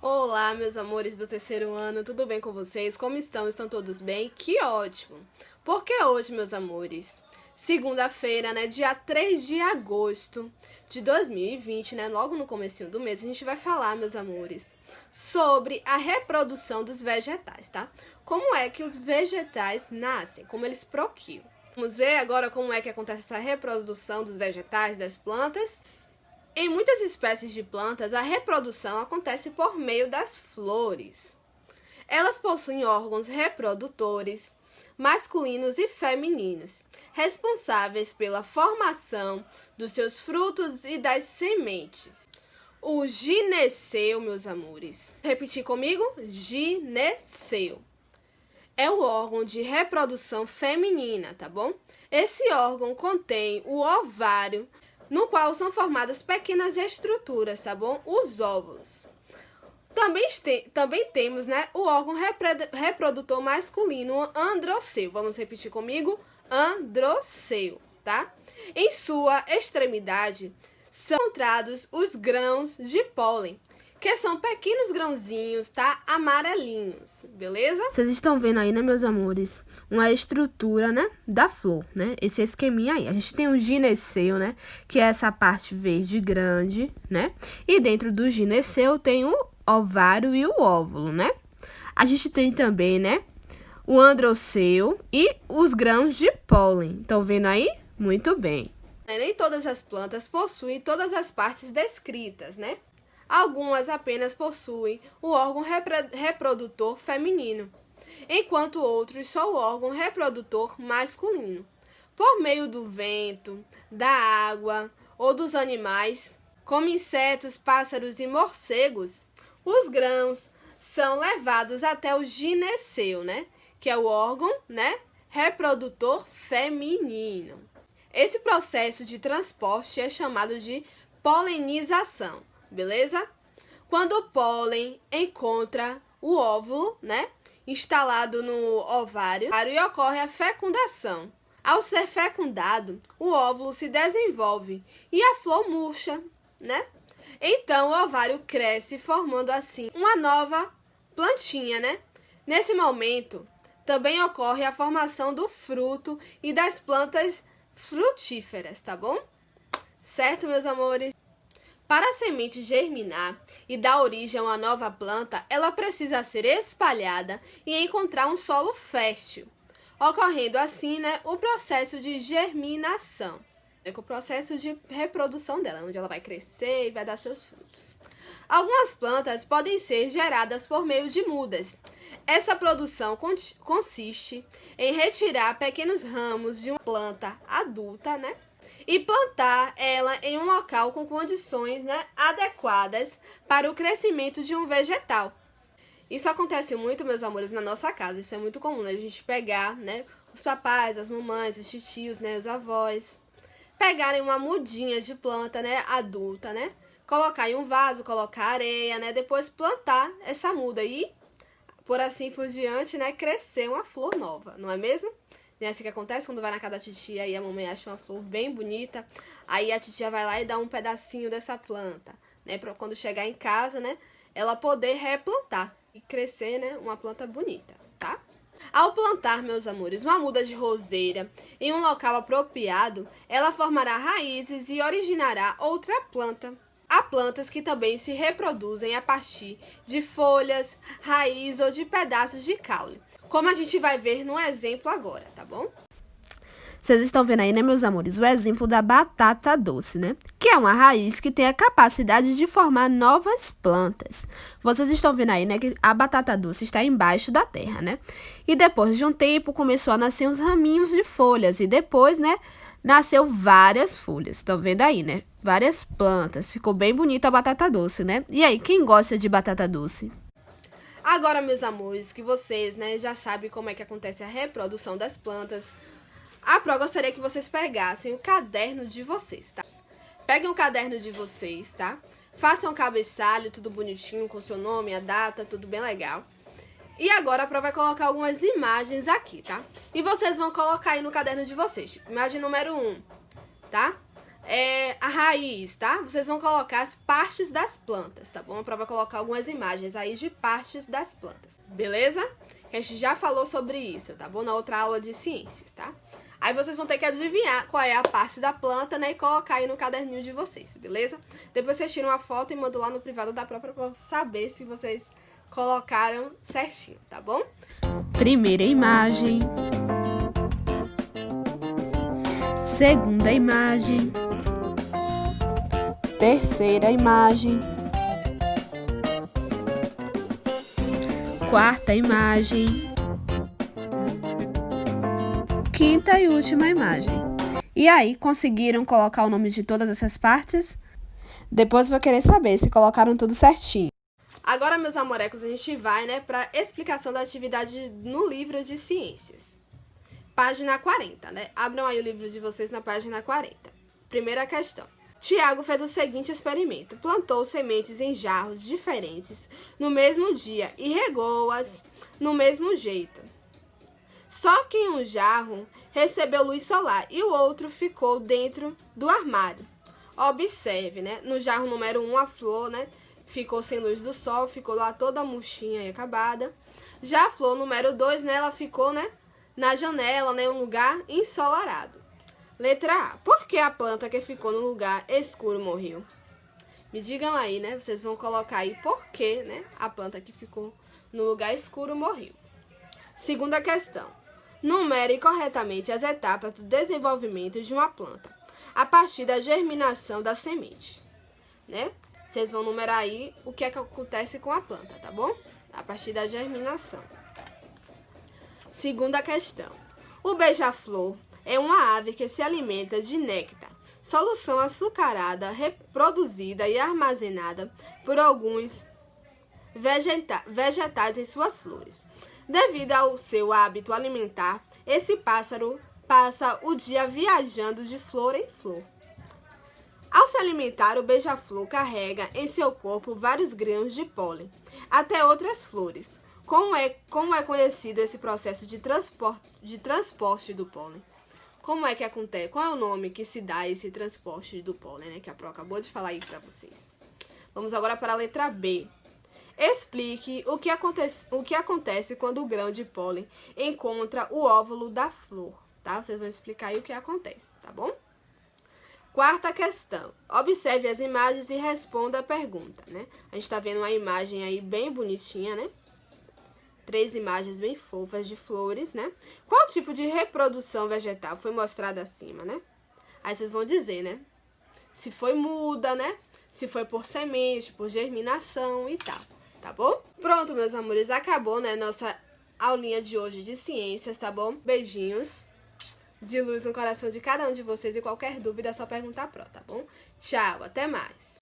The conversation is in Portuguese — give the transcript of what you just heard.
Olá, meus amores do terceiro ano, tudo bem com vocês? Como estão? Estão todos bem? Que ótimo! Porque hoje, meus amores, segunda-feira, né, dia 3 de agosto de 2020, né, logo no comecinho do mês, a gente vai falar, meus amores, sobre a reprodução dos vegetais, tá? Como é que os vegetais nascem, como eles procriam. Vamos ver agora como é que acontece essa reprodução dos vegetais, das plantas. Em muitas espécies de plantas, a reprodução acontece por meio das flores. Elas possuem órgãos reprodutores, masculinos e femininos, responsáveis pela formação dos seus frutos e das sementes. O gineceu, meus amores, repetir comigo? Gineceu. É o órgão de reprodução feminina, tá bom? Esse órgão contém o ovário, no qual são formadas pequenas estruturas, tá bom? Os óvulos. Também temos, né, o órgão reprodutor masculino, androceu. Vamos repetir comigo? Androceu, tá? Em sua extremidade são encontrados os grãos de pólen, que são pequenos grãozinhos, tá? Amarelinhos, beleza? Vocês estão vendo aí, né, meus amores? Uma estrutura, né, da flor, né? Esse esqueminha aí. A gente tem o gineceu, né, que é essa parte verde grande, né? E dentro do gineceu tem o ovário e o óvulo, né? A gente tem também, né, o androceu e os grãos de pólen. Estão vendo aí? Muito bem. Nem todas as plantas possuem todas as partes descritas, né? Algumas apenas possuem o órgão reprodutor feminino, enquanto outros só o órgão reprodutor masculino. Por meio do vento, da água ou dos animais, como insetos, pássaros e morcegos, os grãos são levados até o gineceu, né? Que é o órgão, né, reprodutor feminino. Esse processo de transporte é chamado de polinização. Beleza? Quando o pólen encontra o óvulo, né, instalado no ovário, e ocorre a fecundação. Ao ser fecundado, o óvulo se desenvolve e a flor murcha, né? Então, o ovário cresce, formando assim uma nova plantinha, né? Nesse momento, também ocorre a formação do fruto e das plantas frutíferas, tá bom? Certo, meus amores? Para a semente germinar e dar origem a uma nova planta, ela precisa ser espalhada e encontrar um solo fértil, ocorrendo assim, né, o processo de germinação, o processo de reprodução dela, onde ela vai crescer e vai dar seus frutos. Algumas plantas podem ser geradas por meio de mudas. Essa produção consiste em retirar pequenos ramos de uma planta adulta, né, e plantar ela em um local com condições, né, adequadas para o crescimento de um vegetal. Isso acontece muito, meus amores, na nossa casa. Isso é muito comum, né? A gente pegar, né, os papais, as mamães, os titios, né, os avós, pegarem uma mudinha de planta, né, adulta, né, colocar em um vaso, colocar areia, né, depois plantar essa muda e, por assim por diante, né, crescer uma flor nova, não é mesmo? É assim que acontece quando vai na casa da titia e a mamãe acha uma flor bem bonita, aí a titia vai lá e dá um pedacinho dessa planta, né, para quando chegar em casa, né, ela poder replantar e crescer, né, uma planta bonita, tá? Ao plantar, meus amores, uma muda de roseira em um local apropriado, ela formará raízes e originará outra planta. Há plantas que também se reproduzem a partir de folhas, raiz ou de pedaços de caule, como a gente vai ver no exemplo agora, tá bom? Vocês estão vendo aí, né, meus amores, o exemplo da batata doce, né? Que é uma raiz que tem a capacidade de formar novas plantas. Vocês estão vendo aí, né, que a batata doce está embaixo da terra, né? E depois de um tempo começou a nascer uns raminhos de folhas e depois, né, nasceu várias folhas. Estão vendo aí, né? Várias plantas. Ficou bem bonito a batata doce, né? E aí, quem gosta de batata doce? Agora, meus amores, que vocês, né, já sabem como é que acontece a reprodução das plantas, a Pro gostaria que vocês pegassem o caderno de vocês, tá? Peguem o caderno de vocês, tá? Façam um cabeçalho, tudo bonitinho, com seu nome, a data, tudo bem legal. E agora a Pro vai colocar algumas imagens aqui, tá? E vocês vão colocar aí no caderno de vocês. Imagem número 1, tá? a raiz, tá? Vocês vão colocar as partes das plantas, tá bom? A prova vai colocar algumas imagens aí de partes das plantas, beleza? A gente já falou sobre isso, tá bom? Na outra aula de ciências, tá? Aí vocês vão ter que adivinhar qual é a parte da planta, né? E colocar aí no caderninho de vocês, beleza? Depois vocês tiram uma foto e mandam lá no privado da própria pra saber se vocês colocaram certinho, tá bom? Primeira imagem. Segunda imagem. Terceira imagem. Quarta imagem. Quinta e última imagem. E aí, conseguiram colocar o nome de todas essas partes? Depois vou querer saber se colocaram tudo certinho. Agora, meus amorecos, a gente vai, né, para explicação da atividade no livro de ciências. Página 40, né? Abram aí o livro de vocês na página 40. Primeira questão. Tiago fez o seguinte experimento. Plantou sementes em jarros diferentes no mesmo dia e regou-as no mesmo jeito. Só que um jarro recebeu luz solar e o outro ficou dentro do armário. Observe, né? No jarro número 1, a flor, né, ficou sem luz do sol, ficou lá toda murchinha e acabada. Já a flor número 2, né, ela ficou, né, na janela, né, um lugar ensolarado. Letra A. Por que a planta que ficou no lugar escuro morreu? Me digam aí, né? Vocês vão colocar aí por que, né, a planta que ficou no lugar escuro morreu. Segunda questão. Numere corretamente as etapas do desenvolvimento de uma planta a partir da germinação da semente, né? Vocês vão numerar aí o que é que acontece com a planta, tá bom? A partir da germinação. Segunda questão. O beija-flor é uma ave que se alimenta de néctar, solução açucarada, reproduzida e armazenada por alguns vegetais em suas flores. Devido ao seu hábito alimentar, esse pássaro passa o dia viajando de flor em flor. Ao se alimentar, o beija-flor carrega em seu corpo vários grãos de pólen, até outras flores. Como é conhecido esse processo de transporte do pólen? Como é que acontece? Qual é o nome que se dá a esse transporte do pólen, né? Que a Pro acabou de falar aí para vocês. Vamos agora para a letra B. Explique o que acontece quando o grão de pólen encontra o óvulo da flor, tá? Vocês vão explicar aí o que acontece, tá bom? Quarta questão. Observe as imagens e responda a pergunta, né? A gente tá vendo uma imagem aí bem bonitinha, né? 3 imagens bem fofas de flores, né? Qual tipo de reprodução vegetal foi mostrada acima, né? Aí vocês vão dizer, né? Se foi muda, né? Se foi por semente, por germinação e tal, tá bom? Pronto, meus amores, acabou, né? Nossa aulinha de hoje de ciências, tá bom? Beijinhos de luz no coração de cada um de vocês e qualquer dúvida é só perguntar pro, tá bom? Tchau, até mais!